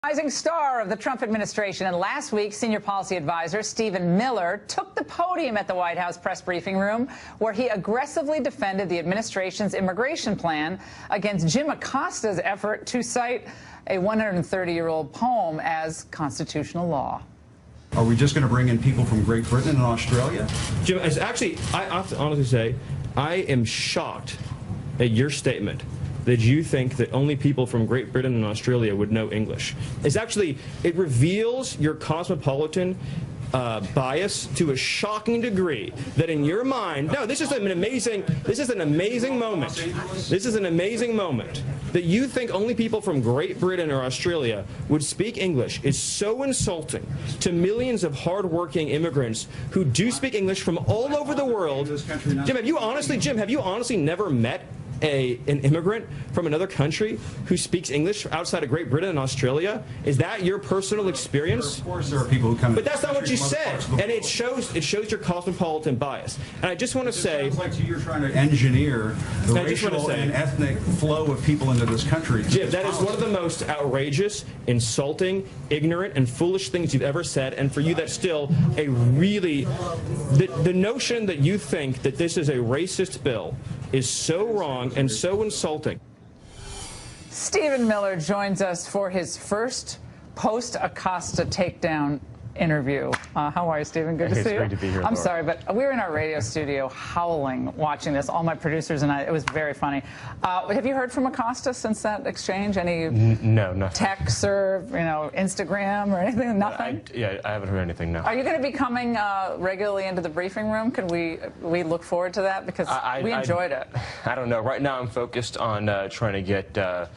Rising star of the Trump administration, and last week, senior policy advisor Stephen Miller took the podium at the White House press briefing room, where he aggressively defended the administration's immigration plan against Jim Acosta's effort to cite a 130-year-old poem as constitutional law. Are we just going to bring in people from Great Britain and Australia? Jim, actually, I have to honestly say, I am shocked at your statement that you think that only people from Great Britain and Australia would know English. It reveals your cosmopolitan bias to a shocking degree that in your mind, no, this is an amazing moment. This is an amazing moment. That you think only people from Great Britain or Australia would speak English is so insulting to millions of hardworking immigrants who do speak English from all over the world. Jim, have you honestly never met an immigrant from another country who speaks English outside of Great Britain and Australia? Is that your personal experience? Of course there are people who come. But that's not what you said, and it shows your cosmopolitan bias. And I just want to say, it sounds like you're trying to engineer the racial and ethnic flow of people into this country. Jim, that is one of the most outrageous, insulting, ignorant, and foolish things you've ever said. And for you, that's still a really the notion that you think that this is a racist bill is so wrong and so insulting. Stephen Miller joins us for his first post-Acosta takedown interview. How are you, Stephen? Good to see you. It's great to be here, I'm Laura. sorry, but we were in our radio studio howling watching this. All my producers and I. It was very funny. Have you heard from Acosta since that exchange? Any no, nothing. Texts or Instagram or anything? Nothing. I haven't heard anything. No. Are you going to be coming regularly into the briefing room? Can we look forward to that, because we enjoyed it? I don't know. Right now, I'm focused on trying to get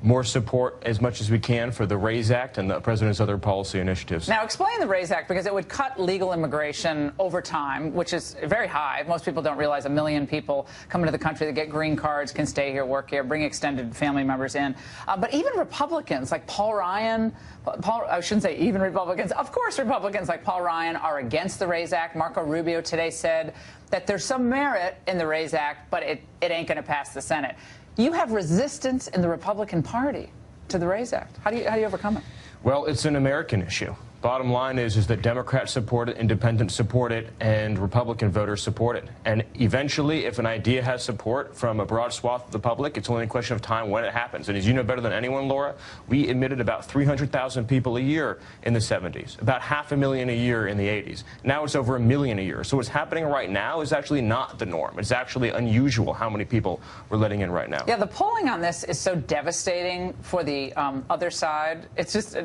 more support as much as we can for the RAISE Act and the President's other policy initiatives. Now, explain the RAISE Act, because it would cut legal immigration over time, which is very high. Most people don't realize 1 million people come into the country that get green cards, can stay here, work here, bring extended family members in. But even Republicans like Paul Ryan, I shouldn't say even Republicans, of course Republicans like Paul Ryan are against the RAISE Act. Marco Rubio today said that there's some merit in the RAISE Act, but it ain't going to pass the Senate. You have resistance in the Republican Party to the RAISE Act. How do you overcome it? Well, it's an American issue. Bottom line is that Democrats support it, independents support it, and Republican voters support it. And eventually, if an idea has support from a broad swath of the public, it's only a question of time when it happens. And as you know better than anyone, Laura, we admitted about 300,000 people a year in the 70s, about 500,000 a year in the 80s. Now it's over 1 million a year. So what's happening right now is actually not the norm. It's actually unusual how many people we're letting in right now. Yeah, the polling on this is so devastating for the other side. It's just...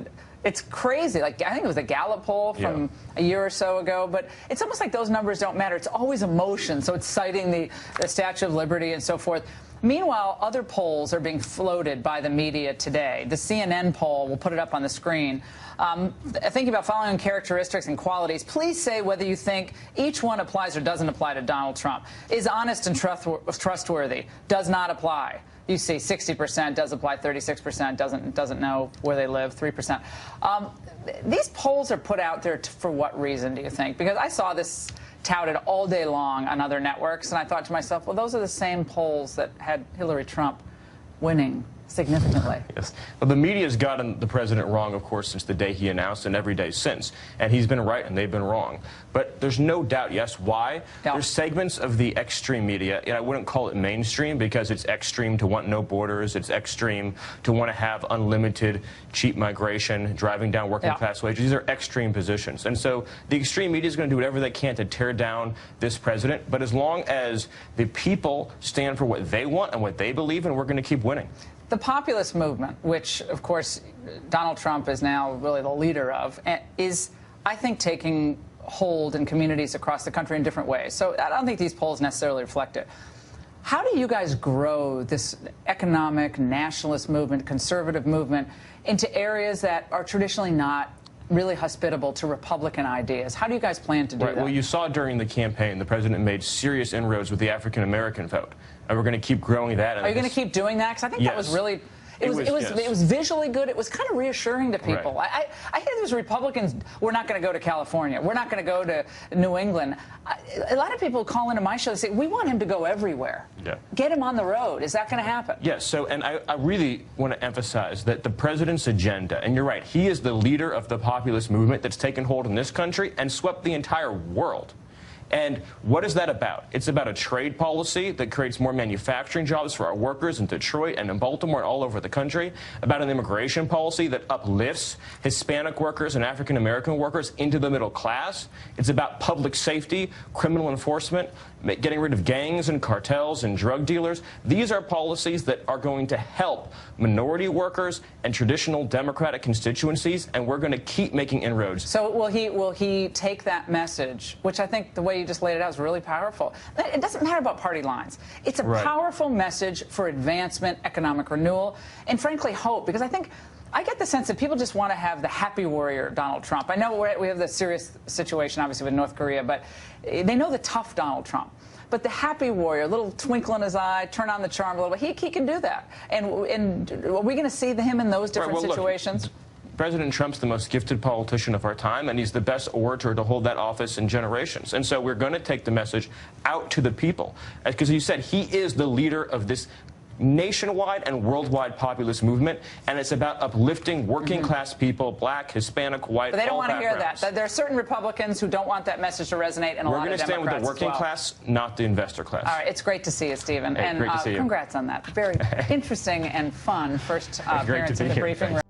It's crazy. Like, I think it was a Gallup poll from a year or so ago, but it's almost like those numbers don't matter. It's always emotion, so it's citing the Statue of Liberty and so forth. Meanwhile, other polls are being floated by the media today. The CNN poll, we'll put it up on the screen. Thinking about following characteristics and qualities, please say whether you think each one applies or doesn't apply to Donald Trump. Is honest and trustworthy? Does not apply. You see 60% does apply, 36% doesn't know where they live, 3%. These polls are put out there for what reason, do you think? Because I saw this touted all day long on other networks, and I thought to myself, well, those are the same polls that had Hillary Trump winning significantly. Yes. Well, the media's gotten the president wrong, of course, since the day he announced and every day since. And he's been right and they've been wrong. But there's no doubt, yes, why? Yeah. There's segments of the extreme media, and I wouldn't call it mainstream because it's extreme to want no borders. It's extreme to want to have unlimited, cheap migration, driving down working class wages. These are extreme positions. And so the extreme media is going to do whatever they can to tear down this president. But as long as the people stand for what they want and what they believe in, we're going to keep winning. The populist movement, which, of course, Donald Trump is now really the leader of, is, I think, taking hold in communities across the country in different ways. So I don't think these polls necessarily reflect it. How do you guys grow this economic, nationalist movement, conservative movement into areas that are traditionally not really hospitable to Republican ideas? How do you guys plan to do that? Well, you saw during the campaign the president made serious inroads with the African-American vote. And we're going to keep growing that. Are you going to keep doing that? Because I think that was really... It was visually good. It was kind of reassuring to people. Right. I hear these Republicans, we're not going to go to California. We're not going to go to New England. A lot of people call into my show and say, we want him to go everywhere. Yeah. Get him on the road. Is that going to happen? Yes. So, and I really want to emphasize that the president's agenda, and you're right, he is the leader of the populist movement that's taken hold in this country and swept the entire world. And what is that about? It's about a trade policy that creates more manufacturing jobs for our workers in Detroit and in Baltimore and all over the country, about an immigration policy that uplifts Hispanic workers and African-American workers into the middle class. It's about public safety, criminal enforcement, getting rid of gangs and cartels and drug dealers. These are policies that are going to help minority workers and traditional Democratic constituencies, and we're going to keep making inroads. So will he take that message, which I think the way you just laid it out is really powerful. It doesn't matter about party lines. It's a powerful message for advancement, economic renewal, and frankly hope, because I get the sense that people just want to have the happy warrior Donald Trump. I know we have the serious situation, obviously, with North Korea, but they know the tough Donald Trump. But the happy warrior, a little twinkle in his eye, turn on the charm a little bit, he can do that. And are we going to see him in those different situations? Look, President Trump's the most gifted politician of our time, and he's the best orator to hold that office in generations. And so we're going to take the message out to the people. Because you said he is the leader of this nationwide and worldwide populist movement, and it's about uplifting working class people, black, Hispanic, white, but they don't all want to hear backgrounds. There are certain Republicans who don't want that message to resonate, and a lot of Democrats We're going to stand with the working class, not the investor class. All right, it's great to see you, Stephen. Hey, and great to see you. Congrats on that. Very interesting and fun first appearance in the briefing room.